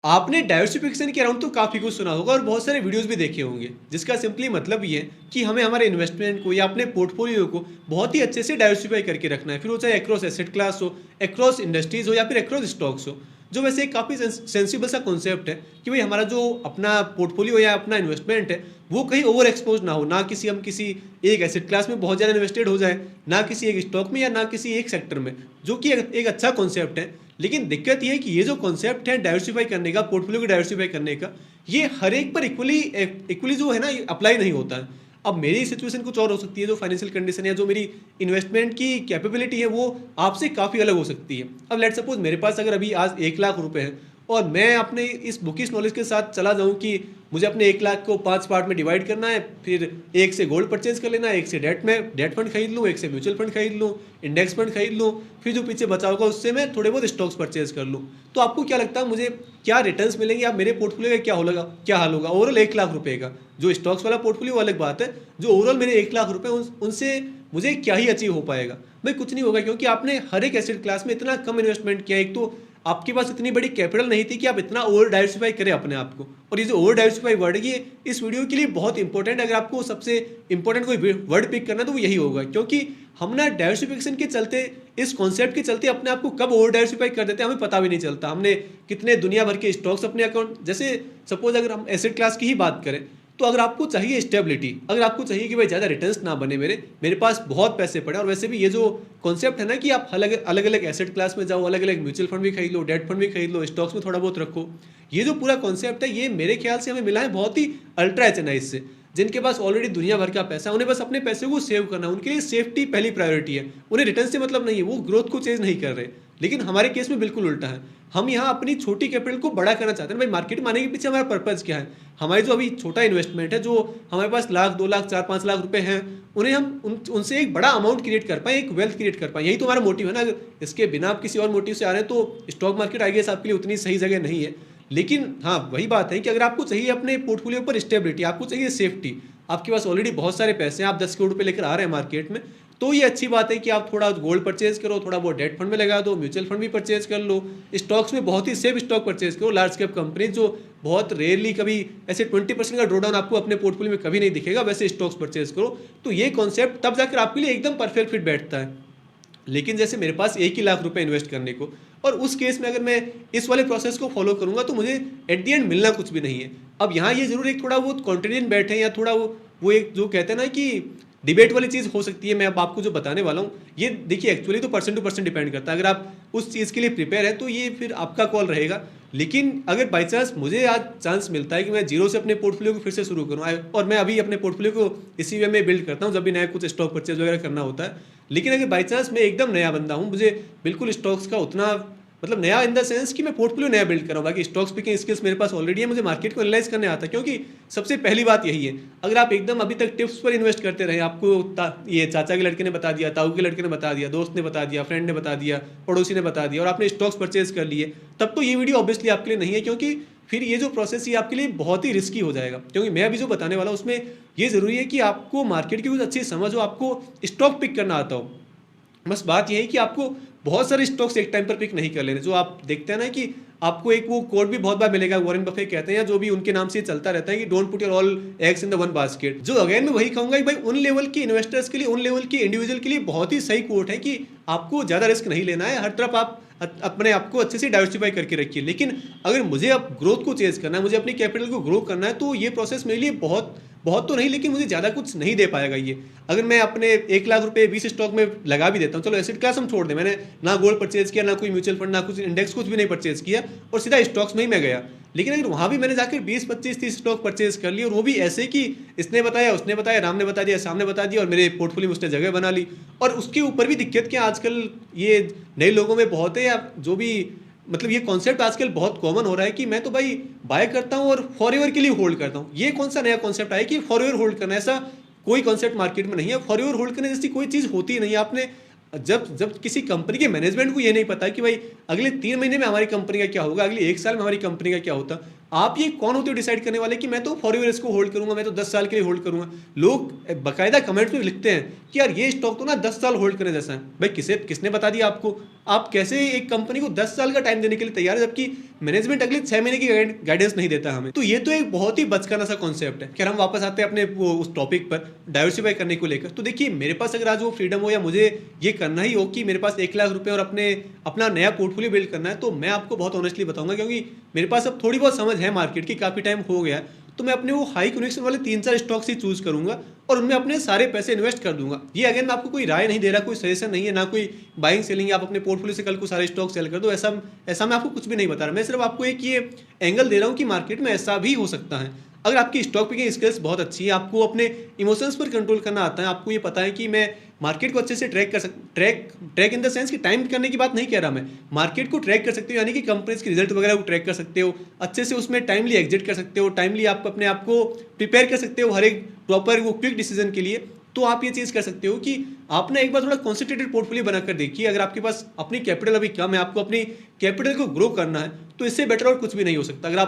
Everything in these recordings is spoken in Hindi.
आपने डाइवर्सिफिकेशन के अराउंड तो काफ़ी कुछ सुना होगा और बहुत सारे वीडियोस भी देखे होंगे, जिसका सिंपली मतलब ये है कि हमें हमारे इन्वेस्टमेंट को या अपने पोर्टफोलियो को बहुत ही अच्छे से डाइवर्सिफाई करके रखना है। फिर वो चाहे अक्रॉस एसेट क्लास हो, अक्रॉस इंडस्ट्रीज हो या फिर अक्रॉस स्टॉक्स हो। जो वैसे एक काफ़ी सेंसिबल सा कॉन्सेप्ट है कि भाई हमारा जो अपना पोर्टफोलियो या अपना इन्वेस्टमेंट है वो कहीं ओवर एक्सपोज ना हो, ना हम किसी एक एसेट क्लास में बहुत ज़्यादा इन्वेस्टेड हो जाए, ना किसी एक स्टॉक में या ना किसी एक सेक्टर में, जो कि एक अच्छा कॉन्सेप्ट है। लेकिन दिक्कत ये है कि ये जो कॉन्सेप्ट है डाइवर्सिफाई करने का, पोर्टफोलियो को डाइवर्सिफाई करने का, ये हर एक पर इक्वली इक्वली जो है ना अप्लाई नहीं होता है। अब मेरी सिचुएशन कुछ और हो सकती है, जो फाइनेंशियल कंडीशन है, जो मेरी इन्वेस्टमेंट की कैपेबिलिटी है, वो आपसे काफ़ी अलग हो सकती है। अब लेट सपोज मेरे पास अगर अभी आज 1 लाख रुपए है और मैं अपने इस बुकिश नॉलेज के साथ चला जाऊं कि मुझे अपने 1 लाख को 5 पार्ट में डिवाइड करना है, फिर एक से गोल्ड परचेज कर लेना है, एक से डेट फंड खरीद लूँ, एक से म्यूचुअल फंड खरीद लूँ, इंडेक्स फंड खरीद लूँ, फिर जो पीछे बचा होगा उससे मैं थोड़े बहुत स्टॉक्स परचेज कर लूँ। तो आपको क्या लगता है मुझे क्या रिटर्न्स मिलेंगे, या मेरे पोर्टफोलियो का क्या हाल होगा ओवरऑल 1 लाख रुपए का? जो स्टॉक्स वाला पोर्टफोलियो अलग बात है, जो ओवरऑल मेरे 1 लाख रुपए उनसे मुझे क्या ही अचीव हो पाएगा? भाई कुछ नहीं होगा, क्योंकि आपने हर एक एसेट क्लास में इतना कम इन्वेस्टमेंट किया। एक तो आपके पास इतनी बड़ी कैपिटल नहीं थी कि आप इतना ओवर डाइवर्सिफाई करें अपने आप को। और ये जो ओवर डाइवर्सिफाई वर्ड है, ये इस वीडियो के लिए बहुत इंपॉर्टेंट है। अगर आपको सबसे इंपॉर्टेंट कोई वर्ड पिक करना तो वो यही होगा, क्योंकि हम ना डाइवर्सिफिकेशन के चलते, इस कॉन्सेप्ट के चलते अपने आप को कब ओवर डाइवर्सिफाई कर देते हैं हमें पता भी नहीं चलता। हमने कितने दुनिया भर के स्टॉक्स अपने अकाउंट, जैसे सपोज अगर हम एसेट क्लास की ही बात करें, तो अगर आपको चाहिए स्टेबिलिटी, अगर आपको चाहिए कि भाई ज़्यादा रिटर्न्स ना बने, मेरे पास बहुत पैसे पड़े, और वैसे भी ये जो कॉन्सेप्ट है ना कि आप अलग अलग अलग एसेट क्लास में जाओ, अलग अलग म्यूचुअल फंड भी खरीद लो, डेट फंड भी खरीद लो, स्टॉक्स में थोड़ा बहुत रखो, ये जो पूरा कॉन्सेप्ट है ये मेरे ख्याल से हमें मिला है बहुत ही अल्ट्रा एचएनआईज से, जिनके पास ऑलरेडी दुनिया भर का पैसा है। उन्हें बस अपने पैसे को सेव करना है, उनके लिए सेफ्टी पहली प्रायोरिटी है, उन्हें रिटर्न से मतलब नहीं है, वो ग्रोथ को चेंज नहीं कर रहे। लेकिन हमारे केस में बिल्कुल उल्टा है। हम यहाँ अपनी छोटी कैपिटल को बड़ा करना चाहते हैं। भाई मार्केट में आने के पीछे हमारा पर्पज़ क्या है? हमारी जो अभी छोटा इन्वेस्टमेंट है, जो हमारे पास 1 लाख 2 लाख 4 5 लाख रुपए हैं, उन्हें हम उनसे एक बड़ा अमाउंट क्रिएट कर पाएँ, एक वेल्थ क्रिएट कर पाएँ। यही तो हमारा मोटिव है ना। अगर इसके बिना आप किसी और मोटिव से आ रहे हैं तो स्टॉक मार्केट आई गेस आपके लिए उतनी सही जगह नहीं है। लेकिन हाँ, वही बात है कि अगर आपको चाहिए अपने पोर्टफोलियो पर स्टेबिलिटी, आपको चाहिए सेफ्टी, आपके पास ऑलरेडी बहुत सारे पैसे हैं, आप 10 करोड़ रुपए लेकर आ रहे हैं मार्केट में, तो ये अच्छी बात है कि आप थोड़ा गोल्ड परचेज करो, थोड़ा बहुत डेट फंड में लगा दो, म्यूचुअल फंड भी परचेज कर लो, स्टॉक्स में बहुत ही सेफ स्टॉक परचेज करो, लार्ज कैप कंपनी जो बहुत रेयरली कभी ऐसे 20% का ड्रॉडाउन आपको अपने पोर्टफोलियो में कभी नहीं दिखेगा, वैसे स्टॉक्स परचेज करो। तो ये कॉन्सेप्ट तब जाकर आपके लिए एकदम परफेक्ट फिट बैठता है। लेकिन जैसे मेरे पास 1 ही लाख रुपए इन्वेस्ट करने को, और उस केस में अगर मैं इस वाले प्रोसेस को फॉलो करूंगा तो मुझे एट दी एंड मिलना कुछ भी नहीं है। अब यहाँ ये जरूर एक थोड़ा बहुत कॉन्ट्रेडियन बैठे हैं, या थोड़ा वो एक जो कहते हैं ना कि डिबेट वाली चीज़ हो सकती है। मैं अब आपको जो बताने वाला हूँ, ये देखिए एक्चुअली तो पर्सन टू पर्सन डिपेंड करता है। अगर आप उस चीज़ के लिए प्रिपेयर है तो ये फिर आपका कॉल रहेगा। लेकिन अगर बाई चांस मुझे आज चांस मिलता है कि मैं जीरो से अपने पोर्टफोलियो को फिर से शुरू करूँ, और मैं अभी अपने पोर्टफोलियो को इसी वे में बिल्ड करता हूँ जब भी नया कुछ स्टॉक परचेज वगैरह करना होता है। लेकिन अगर बाई चांस मैं एकदम नया बंदा हूँ, मुझे बिल्कुल स्टॉक्स का उतना मतलब नया इन द सेंस कि मैं पोर्टफोलियो नया बिल्ड कर रहा हूँ, बाकी स्टॉक्स पिकिंग स्किल्स मेरे पास ऑलरेडी है, मुझे मार्केट को एनालाइज करने आता है। क्योंकि सबसे पहली बात यही है, अगर आप एकदम अभी तक टिप्स पर इन्वेस्ट करते रहे, आपको ये चाचा के लड़के ने बता दिया, ताऊ के लड़के ने बता दिया, दोस्त ने बता दिया, फ्रेंड ने बता दिया, पड़ोसी ने बता दिया, और आपने स्टॉक्स परचेज कर लिए, तब तो ये वीडियो ऑब्वियसली आपके लिए नहीं है। क्योंकि फिर ये जो प्रोसेस ये आपके लिए बहुत ही रिस्की हो जाएगा। क्योंकि मैं अभी जो बताने वाला हूँ उसमें ये ज़रूरी है कि आपको मार्केट की कुछ अच्छी समझ हो, आपको स्टॉक पिक करना आता हो। बस बात यही है कि आपको बहुत सारे स्टॉक्स एक टाइम पर पिक नहीं कर लेने। जो आप देखते हैं ना कि आपको एक वो कोड भी बहुत बार मिलेगा, वॉरेन बफेट कहते हैं, या जो भी उनके नाम से चलता रहता है कि don't put your all eggs in the one basket. जो अगेन मैं वही कहूंगा कि भाई उन लेवल के इन्वेस्टर्स के लिए, उन लेवल के इंडिविजुअल के लिए बहुत ही सही कोट है कि आपको ज़्यादा रिस्क नहीं लेना है, हर तरफ आप अपने आप को अच्छे से डाइवर्सिफाई करके रखिए। लेकिन अगर मुझे अब ग्रोथ को चेज करना है, मुझे अपनी कैपिटल को ग्रो करना है, तो ये प्रोसेस मेरे लिए बहुत बहुत तो नहीं, लेकिन मुझे ज़्यादा कुछ नहीं दे पाएगा ये। अगर मैं अपने 1 लाख रुपए 20 स्टॉक में लगा भी देता हूँ, चलो एसेट क्लास हम छोड़ दें, मैंने ना गोल्ड परचेज किया, ना कोई म्यूचुअल फंड, ना कुछ इंडेक्स, कुछ भी नहीं परचेज किया, और सीधा स्टॉक्स में ही मैं गया। लेकिन अगर वहाँ भी मैंने जाकर 20 25 30 स्टॉक परचेज कर लिए, और वो भी ऐसे कि इसने बताया, उसने बताया, राम ने बता दिया, सामने बता दिया, और मेरे पोर्टफोलियो में उसने जगह बना ली। और उसके ऊपर भी दिक्कत क्या आजकल ये नए लोगों में बहुत है, या जो भी मतलब ये कॉन्सेप्ट आजकल बहुत कॉमन हो रहा है कि मैं तो भाई बाय करता हूँ और फॉरएवर के लिए होल्ड करता हूँ। ये कौन सा नया कॉन्सेप्ट आया कि फॉरएवर होल्ड करना? ऐसा कोई कॉन्सेप्ट मार्केट में नहीं है। फॉरएवर होल्ड करने जैसी कोई चीज़ होती ही नहीं है। आपने जब जब किसी कंपनी के मैनेजमेंट को ये नहीं पता कि भाई अगले 3 महीने में हमारी कंपनी का क्या होगा, अगले 1 साल में हमारी कंपनी का क्या होता, आप ये कौन होते हो डिसाइड करने वाले कि मैं तो फॉरएवर इसको होल्ड करूंगा, मैं तो 10 साल के लिए होल्ड करूंगा। लोग बाकायदा कमेंट्स में लिखते हैं कि यार ये स्टॉक तो ना 10 साल होल्ड करने जैसा है। भाई किसने बता दिया आपको? आप कैसे एक कंपनी को 10 साल का टाइम देने के लिए तैयार है, जबकि मैनेजमेंट अगले 6 महीने की गाइडेंस नहीं देता हमें। तो ये तो एक बहुत ही बचकाना सा कॉन्सेप्ट है। खैर हम वापस आते हैं अपने वो उस टॉपिक पर, डाइवर्सिफाई करने को लेकर। तो देखिए मेरे पास अगर आज वो फ्रीडम हो या मुझे ये करना ही हो कि मेरे पास 1 लाख रुपए और अपना नया पोर्टफोलियो बिल्ड करना है, तो मैं आपको बहुत ऑनेस्टली बताऊंगा, क्योंकि मेरे पास अब थोड़ी बहुत समझ है मार्केट की, काफ़ी टाइम हो गया है। तो मैं अपने वो हाई कन्विक्शन वाले 3-4 स्टॉक्स ही चूज करूंगा और उनमें अपने सारे पैसे इन्वेस्ट कर दूंगा। ये अगेन मैं आपको कोई राय नहीं दे रहा, कोई सजेशन नहीं है, ना कोई बाइंग सेलिंग, आप अपने पोर्टफोलियो से कल को सारे स्टॉक सेल कर दो, ऐसा मैं आपको कुछ भी नहीं बता रहा। मैं सिर्फ आपको एक ये एंगल दे रहा हूँ कि मार्केट में ऐसा भी हो सकता है। अगर आपकी स्टॉक पिकिंग स्किल्स बहुत अच्छी है, आपको अपने इमोशंस पर कंट्रोल करना आता है, आपको ये पता है कि मैं मार्केट को अच्छे से ट्रैक इन द सेंस कि टाइम करने की बात नहीं कह रहा मैं, मार्केट को ट्रैक कर सकते हो, यानी कि कंपनीज के रिजल्ट वगैरह को ट्रैक कर सकते हो, अच्छे से उसमें टाइमली एग्जिट कर सकते हो, टाइमली आप अपने आप को प्रिपेयर कर सकते हो हर एक प्रॉपर वो क्विक डिसीजन के लिए। तो आप ये चीज़ कर सकते हो कि आपने एक बार थोड़ा कॉन्सेंट्रेटेड पोर्टफोलियो बनाकर देखिए। अगर आपके पास अपनी कैपिटल अभी कम है, आपको अपनी कैपिटल को ग्रो करना है, तो इससे बेटर और कुछ भी नहीं हो सकता। अगर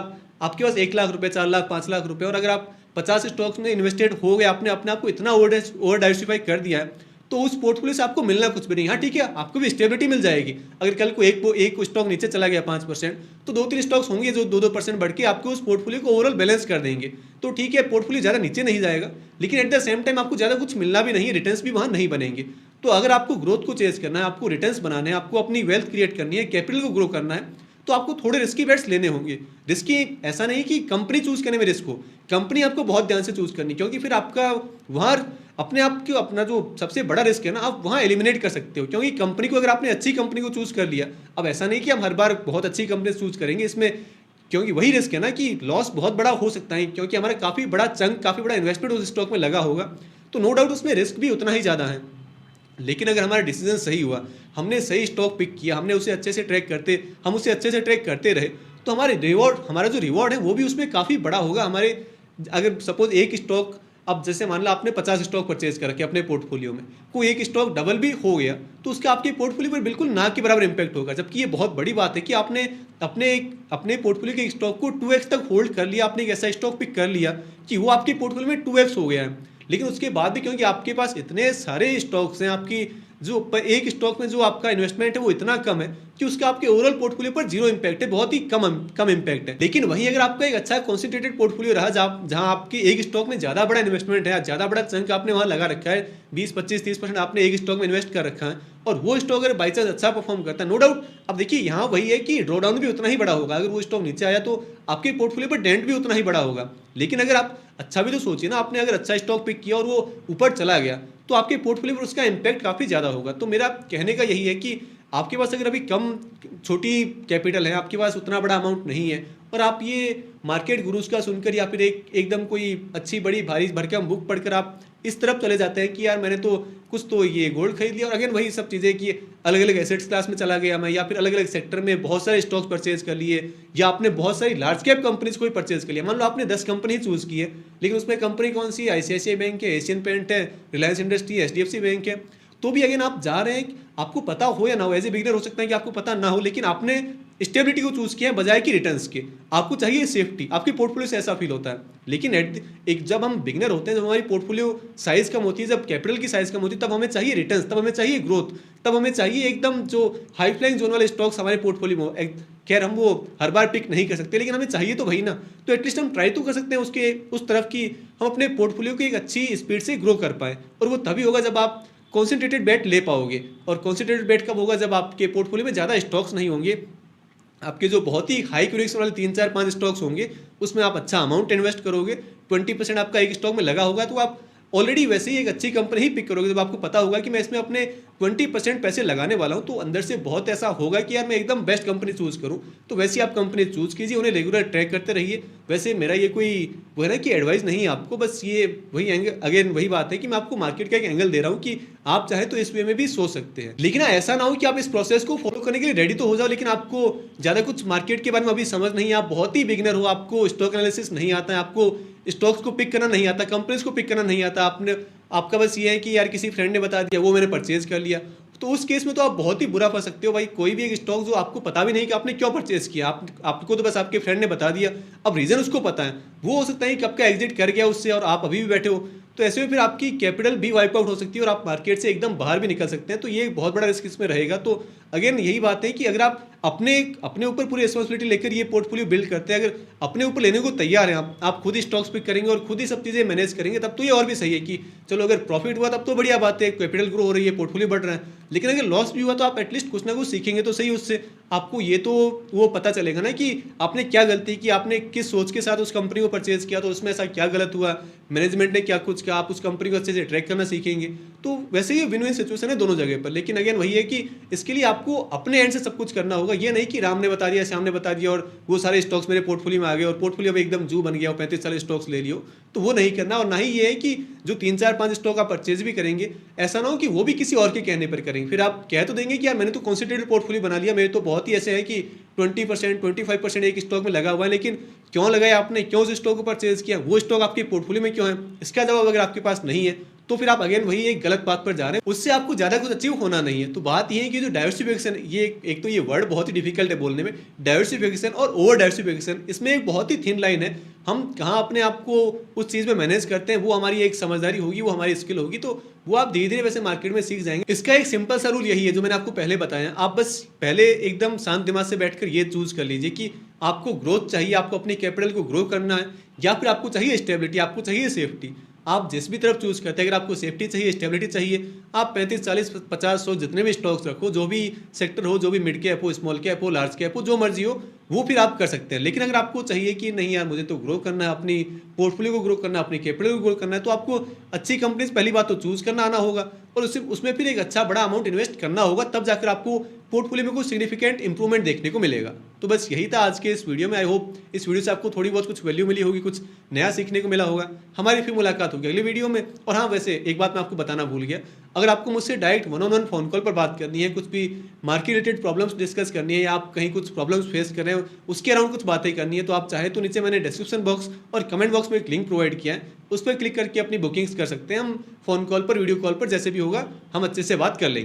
आपके पास 1 लाख रुपए, 4 लाख, 5 लाख रुपए, और अगर आप 50 स्टॉक्स में इन्वेस्टेड हो गए, आपने अपने आप को इतना ओवर डाइवर्सिफाई कर दिया है, तो उस पोर्टफोलियो से आपको मिलना कुछ भी नहीं। हाँ ठीक है, आपको भी स्टेबिलिटी मिल जाएगी। अगर कल को एक स्टॉक नीचे चला गया 5%, तो 2-3 स्टॉक्स होंगे जो 2-2% बढ़ के आपको उस पोर्टफोलियो को ओवरऑल बैलेंस कर देंगे। तो ठीक है, पोर्टफोलियो ज़्यादा नीचे नहीं जाएगा, लेकिन एट द सेम टाइम आपको ज़्यादा कुछ मिलना भी नहीं है, रिटर्न्स भी वहाँ नहीं बनेंगे। तो अगर आपको ग्रोथ को चेज करना है, आपको रिटर्न्स बनाने हैं, आपको अपनी वेल्थ क्रिएट करनी है, कैपिटल को ग्रो करना है, तो आपको थोड़े रिस्की बेट्स लेने होंगे। रिस्की ऐसा नहीं कि कंपनी चूज करने में रिस्क हो, कंपनी आपको बहुत ध्यान से चूज करनी, क्योंकि फिर आपका वहाँ अपने आप को अपना जो सबसे बड़ा रिस्क है ना, आप वहाँ एलिमिनेट कर सकते हो। क्योंकि कंपनी को अगर आपने अच्छी कंपनी को चूज कर लिया, अब ऐसा नहीं कि हम हर बार बहुत अच्छी कंपनी चूज करेंगे इसमें, क्योंकि वही रिस्क है ना कि लॉस बहुत बड़ा हो सकता है, क्योंकि हमारा काफ़ी बड़ा चंक, काफ़ी बड़ा इन्वेस्टमेंट उस स्टॉक में लगा होगा। तो नो डाउट उसमें रिस्क भी उतना ही ज़्यादा है। लेकिन अगर हमारा डिसीजन सही हुआ, हमने सही स्टॉक पिक किया, हम उसे अच्छे से ट्रैक करते रहे, तो हमारा जो रिवॉर्ड है वो भी उसमें काफ़ी बड़ा होगा। अगर सपोज एक स्टॉक, अब जैसे मान लो आपने 50 स्टॉक परचेज कर रखे अपने पोर्टफोलियो में, कोई एक स्टॉक डबल भी हो गया, तो उसका आपके पोर्टफोलियो पर बिल्कुल ना के बराबर इंपैक्ट होगा। जबकि ये बहुत बड़ी बात है कि आपने अपने पोर्टफोलियो के स्टॉक को 2x तक होल्ड कर लिया, आपने एक ऐसा स्टॉक पिक कर लिया कि वो आपके पोर्टफोलियो में 2x हो गया है। लेकिन उसके बाद भी क्योंकि आपके पास इतने सारे स्टॉक्स हैं, आपकी जो एक स्टॉक में जो आपका इन्वेस्टमेंट है वो इतना कम है कि उसका आपके ओवरऑल पोर्टफोलियो पर जीरो इंपैक्ट है, बहुत ही कम इंपैक्ट है। लेकिन वहीं अगर आपका एक अच्छा कॉन्सेंट्रेटेड पोर्टफोलियो रहा, जहां आपकी एक स्टॉक में ज़्यादा बड़ा इन्वेस्टमेंट है, ज़्यादा बड़ा चंक आपने वहां लगा रखा है, 20-25-30% आपने एक स्टॉक में इन्वेस्ट कर रखा है, और वो स्टॉक अगर बाई चांस अच्छा परफॉर्म करता है, नो डाउट, अब देखिए यहाँ वही है कि ड्रॉ डाउन भी उतना ही बड़ा होगा। अगर वो स्टॉक नीचे आया तो आपके पोर्टफोलियो पर डेंट भी उतना ही बड़ा होगा। लेकिन अगर आप अच्छा भी तो सोचिए ना, आपने अगर अच्छा स्टॉक पिक किया और वो ऊपर चला गया, तो आपके पोर्टफोलियो पर उसका इंपैक्ट काफ़ी ज़्यादा होगा। तो मेरा कहने का यही है कि आपके पास अगर अभी छोटी कैपिटल है, आपके पास उतना बड़ा अमाउंट नहीं है, और आप ये मार्केट गुरुज का सुनकर या फिर एकदम कोई अच्छी बड़ी भारी भरकम बुक पढ़कर आप इस तरफ चले जाते हैं कि यार मैंने तो कुछ तो ये गोल्ड खरीद लिया, और अगेन वही सब चीज़ें कि अलग अलग एसेट्स क्लास में चला गया मैं, या फिर अलग अलग सेक्टर में बहुत सारे स्टॉक्स परचेज कर लिए, या आपने बहुत सारी लार्ज कैप कंपनीज को ही परचेज कर लिया। मान लो आपने 10 कंपनी चूज की है, लेकिन उसमें कंपनी कौन सी, ICICI बैंक है, एशियन पेंट है, रिलायंस इंडस्ट्री है, HDFC बैंक है, तो भी अगेन आप जा रहे हैं, आपको पता हो या ना हो, एज ए बिगिनर हो सकता है कि आपको पता ना हो, लेकिन आपने स्टेबिलिटी को चूज किया है बजाय कि रिटर्न्स के। आपको चाहिए सेफ्टी, आपके पोर्टफोलियो से ऐसा फील होता है। लेकिन जब हम बिगिनर होते हैं, जब हमारी पोर्टफोलियो साइज कम होती है, जब कैपिटल की साइज कम होती है, तब हमें चाहिए रिटर्न्स, तब हमें चाहिए ग्रोथ, तब हमें चाहिए एकदम जो हाई फ्लाइंग जोन वाले स्टॉक्स हमारे पोर्टफोलियो में। खैर हम वो हर बार पिक नहीं कर सकते, लेकिन हमें चाहिए तो वही ना, तो एटलीस्ट हम ट्राई तो कर सकते हैं उस तरफ की हम अपने पोर्टफोलियो को एक अच्छी स्पीड से ग्रो कर पाए। और वो तभी होगा जब आप कॉन्सेंट्रेटेड बेट ले पाओगे। और कॉन्सेंट्रेटेड बेट कब होगा, जब आपके पोर्टफोलियो में ज़्यादा स्टॉक्स नहीं होंगे, आपके जो बहुत ही हाई क्यूरिक्स वाले 3-4-5 स्टॉक्स होंगे, उसमें आप अच्छा अमाउंट इन्वेस्ट करोगे, 20% आपका एक स्टॉक में लगा होगा, तो आप ऑलरेडी वैसे ही एक अच्छी कंपनी ही पिक करोगे। जब आपको पता होगा कि मैं इसमें अपने 20% पैसे लगाने वाला हूं, तो अंदर से बहुत ऐसा होगा कि यार मैं एकदम बेस्ट कंपनी चूज करूं। तो वैसे आप कंपनी चूज कीजिए, उन्हें रेगुलर ट्रैक करते रहिए। वैसे मेरा ये कोई वो है ना कि एडवाइस नहीं है आपको, बस ये वही अगेन वही बात है कि मैं आपको मार्केट का एक एंगल दे रहा हूँ कि आप चाहे तो इस वे में भी सोच सकते हैं। लेकिन ऐसा ना हो कि आप इस प्रोसेस को फॉलो करने के लिए रेडी तो हो जाओ, लेकिन आपको ज़्यादा कुछ मार्केट के बारे में अभी समझ नहीं है, आप बहुत ही बिगिनर हो, आपको स्टॉक एनालिसिस नहीं आता है, आपको स्टॉक्स को पिक करना नहीं आता, कंपनीज को पिक करना नहीं आता, आपका बस ये है कि यार किसी फ्रेंड ने बता दिया, वो मैंने परचेज कर लिया, तो उस केस में तो आप बहुत ही बुरा फंस सकते हो भाई। कोई भी एक स्टॉक जो आपको पता भी नहीं कि आपने क्यों परचेज किया, आपको तो बस आपके फ्रेंड ने बता दिया, अब रीजन उसको पता है, वो हो सकता है कि कब का एग्जिट कर गया उससे और आप अभी भी बैठे हो, तो ऐसे में फिर आपकी कैपिटल भी वाइप आउट हो सकती है और आप मार्केट से एकदम बाहर भी निकल सकते हैं। तो ये एक बहुत बड़ा रिस्क इसमें रहेगा। तो अगेन यही बात है कि अगर आप अपने अपने ऊपर पूरी रिस्पॉन्सिबिलिटी लेकर ये पोर्टफोलियो बिल्ड करते हैं, अगर अपने ऊपर लेने को तैयार हैं आप खुद ही स्टॉक्स पिक करेंगे और खुद ही सब चीज़ें मैनेज करेंगे, तब तो ये और भी सही है कि चलो अगर प्रॉफिट हुआ तब तो बढ़िया बात है, कैपिटल ग्रो हो रही है, पोर्टफोलियो बढ़ रहा है। लेकिन अगर लॉस भी हुआ तो आप एटलीस्ट कुछ ना कुछ सीखेंगे तो सही उससे। आपको ये तो वो पता चलेगा ना कि आपने क्या गलती की, आपने किस सोच के साथ उस कंपनी को परचेज किया, तो उसमें ऐसा क्या गलत हुआ, मैनेजमेंट ने क्या कुछ किया, आप उस कंपनी को अच्छे से ट्रैक करना सीखेंगे। तो वैसे ही विन विन सिचुएशन है दोनों जगह पर। लेकिन अगेन वही है कि इसके लिए आपको अपने एंड से सब कुछ करना होगा। ये नहीं कि राम ने बता दिया, श्याम ने बता दिया और वो सारे स्टॉक्स मेरे पोर्टफोलियो में आ गए और पोर्टफोलियो में एकदम जू बन गया और 35-40 स्टॉक्स ले लियो, तो वो नहीं करना। और ना ही ये है कि जो 3-4-5 स्टॉक आप परचेज भी करेंगे, ऐसा ना हो कि वो भी किसी और के कहने पर करेंगे। फिर आप कह तो देंगे कि यार मैंने तो कॉन्सेंट्रेटेड पोर्टफोलियो बना लिया, मेरे तो बहुत ही ऐसे है कि 20% 25% एक स्टॉक में लगा हुआ है, लेकिन क्यों लगाया आपने, क्यों उस स्टॉक को परचेज किया, वो स्टॉक आपके पोर्टफोलियो में क्यों है, इसका जवाब अगर आपके पास नहीं है तो फिर आप अगेन वही एक गलत बात पर जा रहे हैं, उससे आपको ज़्यादा कुछ अचीव होना नहीं है। तो बात ये है कि जो डाइवर्सिफिकेशन, ये एक तो ये वर्ड बहुत ही डिफिकल्ट है बोलने में, डाइवर्सिफिकेशन और ओवर डाइवर्सिफिकेशन, इसमें एक बहुत ही थिन लाइन है। हम कहाँ अपने आप को उस चीज़ में मैनेज करते हैं, वो हमारी एक समझदारी होगी, वो हमारी स्किल होगी, तो वो आप धीरे धीरे वैसे मार्केट में सीख जाएंगे। इसका एक सिंपल सा रूल यही है जो मैंने आपको पहले बताया। आप बस पहले एकदम शांत दिमाग से बैठकर ये चूज कर लीजिए कि आपको ग्रोथ चाहिए, आपको अपनी कैपिटल को ग्रो करना है, या फिर आपको चाहिए स्टेबिलिटी, आपको चाहिए सेफ्टी। आप जिस भी तरफ चूज करते हैं, अगर आपको सेफ्टी चाहिए, स्टेबिलिटी चाहिए, आप 35-40-50-100 जितने भी स्टॉक्स रखो, जो भी सेक्टर हो, जो भी मिड कैप हो, स्मॉल कैप हो, लार्ज कैप हो, जो मर्जी हो, वो फिर आप कर सकते हैं। लेकिन अगर आपको चाहिए कि नहीं यार मुझे तो ग्रो करना है, अपनी पोर्टफोलियो को ग्रो करना है, अपनी कैपिटल को ग्रो करना है, तो आपको अच्छी कंपनीज पहली बात तो चूज करना आना होगा और उसमें फिर एक अच्छा बड़ा अमाउंट इन्वेस्ट करना होगा, तब जाकर आपको पोर्टफोलियो में कुछ सिग्निफिकेंट इंप्रूवमेंट देखने को मिलेगा। तो बस यही था आज के इस वीडियो में। आई होप इस वीडियो से आपको थोड़ी बहुत कुछ वैल्यू मिली होगी, कुछ नया सीखने को मिला होगा। हमारी फिर मुलाकात होगी अगले वीडियो में। और हाँ, वैसे एक बात मैं आपको बताना भूल गया, अगर आपको मुझसे डायरेक्ट 1-on-1 फोन कॉल पर बात करनी है, कुछ भी मार्केट रिलेटेड प्रॉब्लम्स डिस्कस करनी है, या आप कहीं कुछ प्रॉब्लम्स फेस कर रहे हो उसके अराउंड कुछ बातें करनी है, तो आप चाहे तो नीचे मैंने डिस्क्रिप्शन बॉक्स और कमेंट बॉक्स में एक लिंक प्रोवाइड किया है, उस पर क्लिक करके अपनी बुकिंग्स कर सकते हैं। हम फोन कॉल पर, वीडियो कॉल पर, जैसे भी होगा हम अच्छे से बात कर लेंगे।